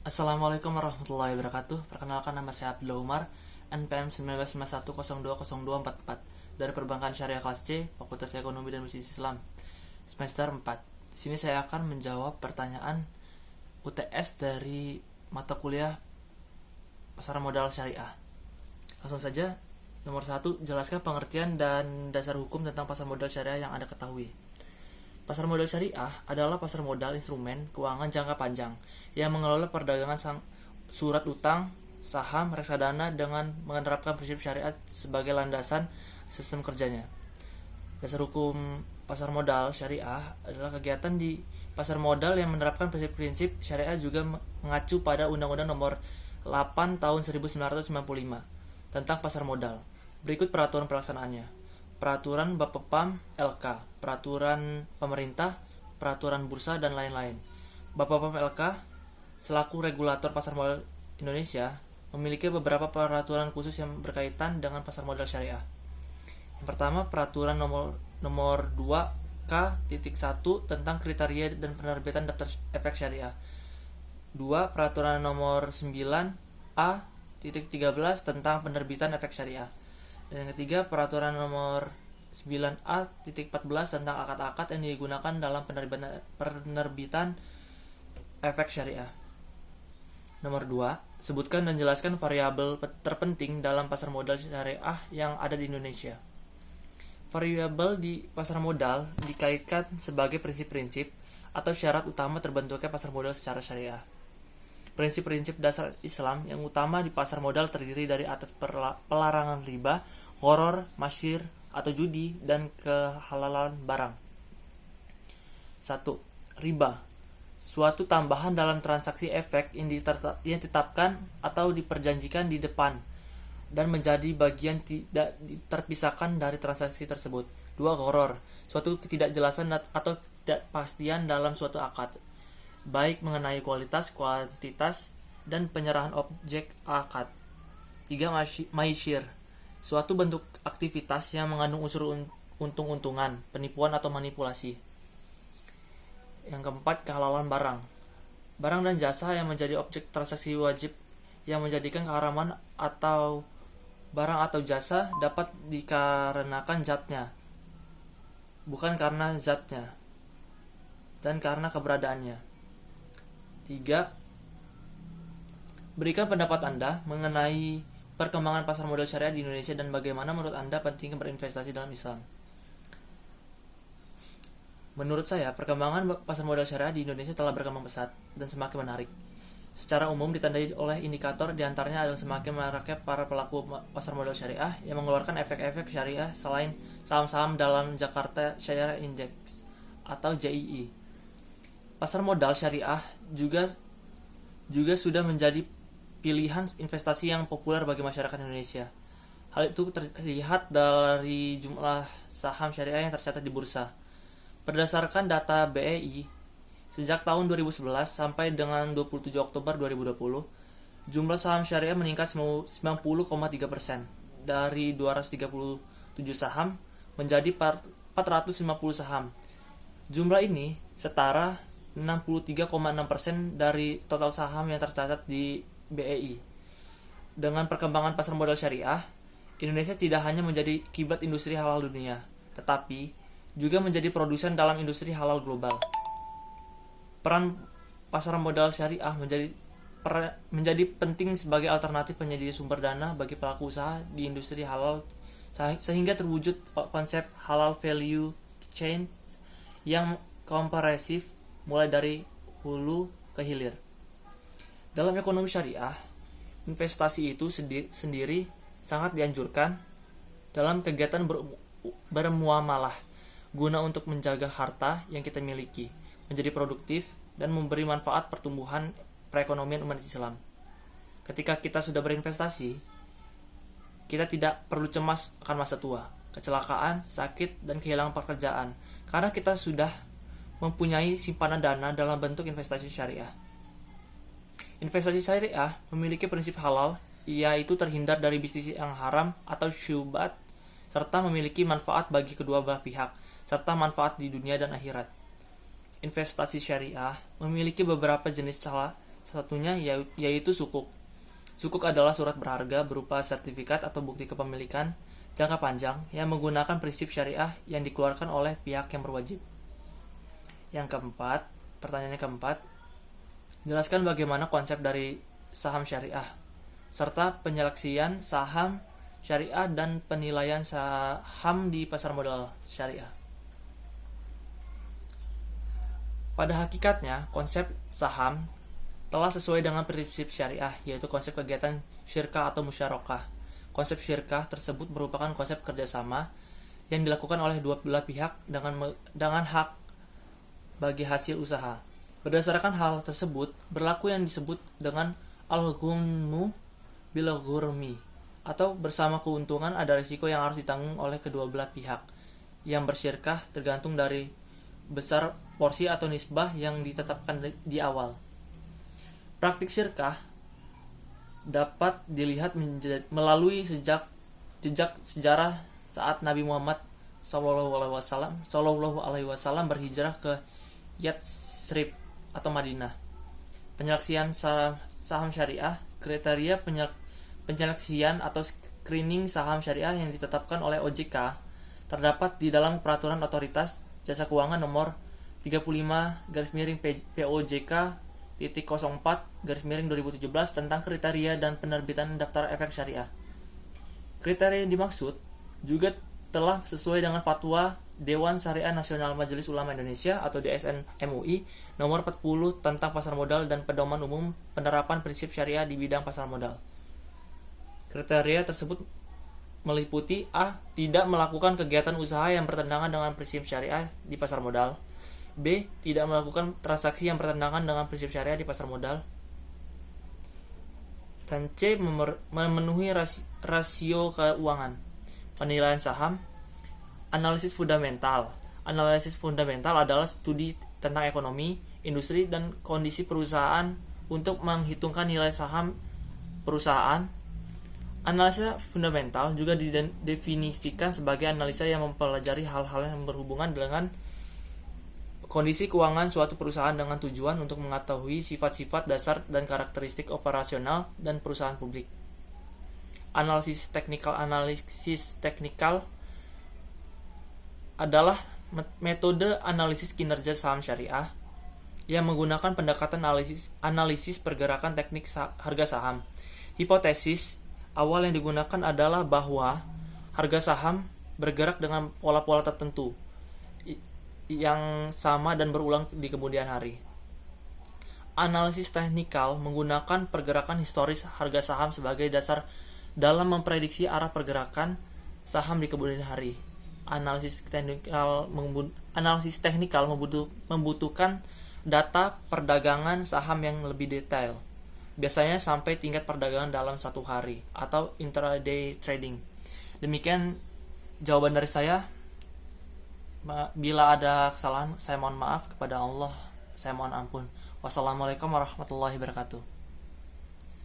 Assalamualaikum warahmatullahi wabarakatuh. Perkenalkan, nama saya Abdullah Umar, NPM 1951020244 dari Perbankan Syariah kelas C, Fakultas Ekonomi dan Bisnis Islam, semester 4. Di sini saya akan menjawab pertanyaan UTS dari mata kuliah Pasar Modal Syariah. Langsung saja. Nomor 1, jelaskan pengertian dan dasar hukum tentang pasar modal syariah yang Anda ketahui. Pasar modal syariah adalah pasar modal instrumen keuangan jangka panjang yang mengelola perdagangan surat utang, saham, reksadana dengan menerapkan prinsip syariat sebagai landasan sistem kerjanya. Dasar hukum pasar modal syariah adalah kegiatan di pasar modal yang menerapkan prinsip-prinsip syariah, juga mengacu pada Undang-Undang Nomor 8 Tahun 1995 tentang pasar modal. Berikut peraturan pelaksanaannya. Peraturan Bapepam LK, peraturan pemerintah, peraturan bursa, dan lain-lain. Bapepam LK selaku regulator pasar modal Indonesia memiliki beberapa peraturan khusus yang berkaitan dengan pasar modal syariah. Yang pertama, peraturan nomor 2K.1 tentang kriteria dan penerbitan daftar efek syariah. 2. Peraturan nomor 9A.13 tentang penerbitan efek syariah. Dan yang ketiga, peraturan nomor 9A.14 tentang akad-akad yang digunakan dalam penerbitan efek syariah. Nomor 2, sebutkan dan jelaskan variabel terpenting dalam pasar modal syariah yang ada di Indonesia. Variabel di pasar modal dikaitkan sebagai prinsip-prinsip atau syarat utama terbentuknya pasar modal secara syariah. Prinsip-prinsip dasar Islam yang utama di pasar modal terdiri dari atas pelarangan riba, gharar, masyir atau judi, dan kehalalan barang. 1. Riba, suatu tambahan dalam transaksi efek yang ditetapkan atau diperjanjikan di depan dan menjadi bagian tidak terpisahkan dari transaksi tersebut. 2. Gharar, suatu ketidakjelasan atau ketidakpastian dalam suatu akad, baik mengenai kualitas, kuantitas, dan penyerahan objek akad. 3. Maishir, suatu bentuk aktivitas yang mengandung unsur untung-untungan, penipuan atau manipulasi. Yang keempat, kehalalan barang, barang dan jasa yang menjadi objek transaksi wajib yang menjadikan keharaman atau barang atau jasa dapat dikarenakan zatnya, bukan karena zatnya, dan karena keberadaannya. 3. Berikan pendapat Anda mengenai perkembangan pasar modal syariah di Indonesia dan bagaimana menurut Anda pentingnya berinvestasi dalam Islam. Menurut saya, perkembangan pasar modal syariah di Indonesia telah berkembang pesat dan semakin menarik. Secara umum ditandai oleh indikator, diantaranya adalah semakin maraknya para pelaku pasar modal syariah yang mengeluarkan efek-efek syariah selain saham-saham dalam Jakarta Syariah Index atau JII. Pasar modal syariah juga sudah menjadi pilihan investasi yang populer bagi masyarakat Indonesia. Hal itu terlihat dari jumlah saham syariah yang tercatat di bursa. Berdasarkan data BEI, sejak tahun 2011 sampai dengan 27 Oktober 2020, jumlah saham syariah meningkat 90,3%, dari 237 saham menjadi 450 saham. Jumlah ini setara 63,6% dari total saham yang tercatat di BEI. Dengan perkembangan pasar modal syariah, Indonesia tidak hanya menjadi kiblat industri halal dunia, tetapi juga menjadi produsen dalam industri halal global. Peran pasar modal syariah menjadi penting sebagai alternatif penyedia sumber dana bagi pelaku usaha di industri halal, sehingga terwujud konsep halal value chain yang komprehensif mulai dari hulu ke hilir. Dalam ekonomi syariah, investasi itu sendiri sangat dianjurkan dalam kegiatan bermuamalah, guna untuk menjaga harta yang kita miliki menjadi produktif dan memberi manfaat pertumbuhan perekonomian umat Islam. Ketika kita sudah berinvestasi, kita tidak perlu cemas akan masa tua, kecelakaan, sakit, dan kehilangan pekerjaan, karena kita sudah mempunyai simpanan dana dalam bentuk investasi syariah. Investasi syariah memiliki prinsip halal, yaitu terhindar dari bisnis yang haram atau syubhat, serta memiliki manfaat bagi kedua belah pihak, serta manfaat di dunia dan akhirat. Investasi syariah memiliki beberapa jenis satunya yaitu sukuk. Sukuk adalah surat berharga berupa sertifikat atau bukti kepemilikan jangka panjang yang menggunakan prinsip syariah yang dikeluarkan oleh pihak yang berwajib. Pertanyaannya keempat, jelaskan bagaimana konsep dari saham syariah serta penyeleksian saham syariah dan penilaian saham di pasar modal syariah. Pada hakikatnya, konsep saham telah sesuai dengan prinsip syariah, yaitu konsep kegiatan syirkah atau musyarakah. Konsep syirkah tersebut merupakan konsep kerjasama yang dilakukan oleh dua belah pihak dengan hak bagi hasil usaha. Berdasarkan hal tersebut, berlaku yang disebut dengan al-ghunmu bil ghurmi, atau bersama keuntungan ada risiko yang harus ditanggung oleh kedua belah pihak. Yang bersyirkah tergantung dari besar porsi atau nisbah yang ditetapkan di awal. Praktik syirkah dapat dilihat melalui jejak sejarah saat Nabi Muhammad Sallallahu Alaihi Wasallam berhijrah ke Yatsrib atau Madinah. Penyeleksian saham syariah, kriteria penyeleksian atau screening saham syariah yang ditetapkan oleh OJK terdapat di dalam Peraturan Otoritas Jasa Keuangan nomor 35/POJK.04/2017 tentang kriteria dan penerbitan daftar efek syariah. Kriteria yang dimaksud juga telah sesuai dengan fatwa Dewan Syariah Nasional Majelis Ulama Indonesia atau DSN MUI nomor 40 tentang pasar modal dan pedoman umum penerapan prinsip syariah di bidang pasar modal. Kriteria tersebut meliputi A. Tidak melakukan kegiatan usaha yang bertentangan dengan prinsip syariah di pasar modal. B. Tidak melakukan transaksi yang bertentangan dengan prinsip syariah di pasar modal. Dan C. Memenuhi rasio keuangan. Penilaian saham. Analisis fundamental. Analisis fundamental adalah studi tentang ekonomi, industri, dan kondisi perusahaan untuk menghitungkan nilai saham perusahaan. Analisa fundamental juga didefinisikan sebagai analisa yang mempelajari hal-hal yang berhubungan dengan kondisi keuangan suatu perusahaan dengan tujuan untuk mengetahui sifat-sifat dasar dan karakteristik operasional dan perusahaan publik. Analisis teknikal adalah metode analisis kinerja saham syariah yang menggunakan pendekatan analisis pergerakan teknik harga saham. Hipotesis awal yang digunakan adalah bahwa harga saham bergerak dengan pola-pola tertentu yang sama dan berulang di kemudian hari. Analisis teknikal menggunakan pergerakan historis harga saham sebagai dasar dalam memprediksi arah pergerakan saham di kemudian hari. Analisis teknikal membutuhkan data perdagangan saham yang lebih detail, biasanya sampai tingkat perdagangan dalam satu hari atau intraday trading. Demikian jawaban dari saya. Bila ada kesalahan, saya mohon maaf. Kepada Allah saya mohon ampun. Wassalamualaikum warahmatullahi wabarakatuh.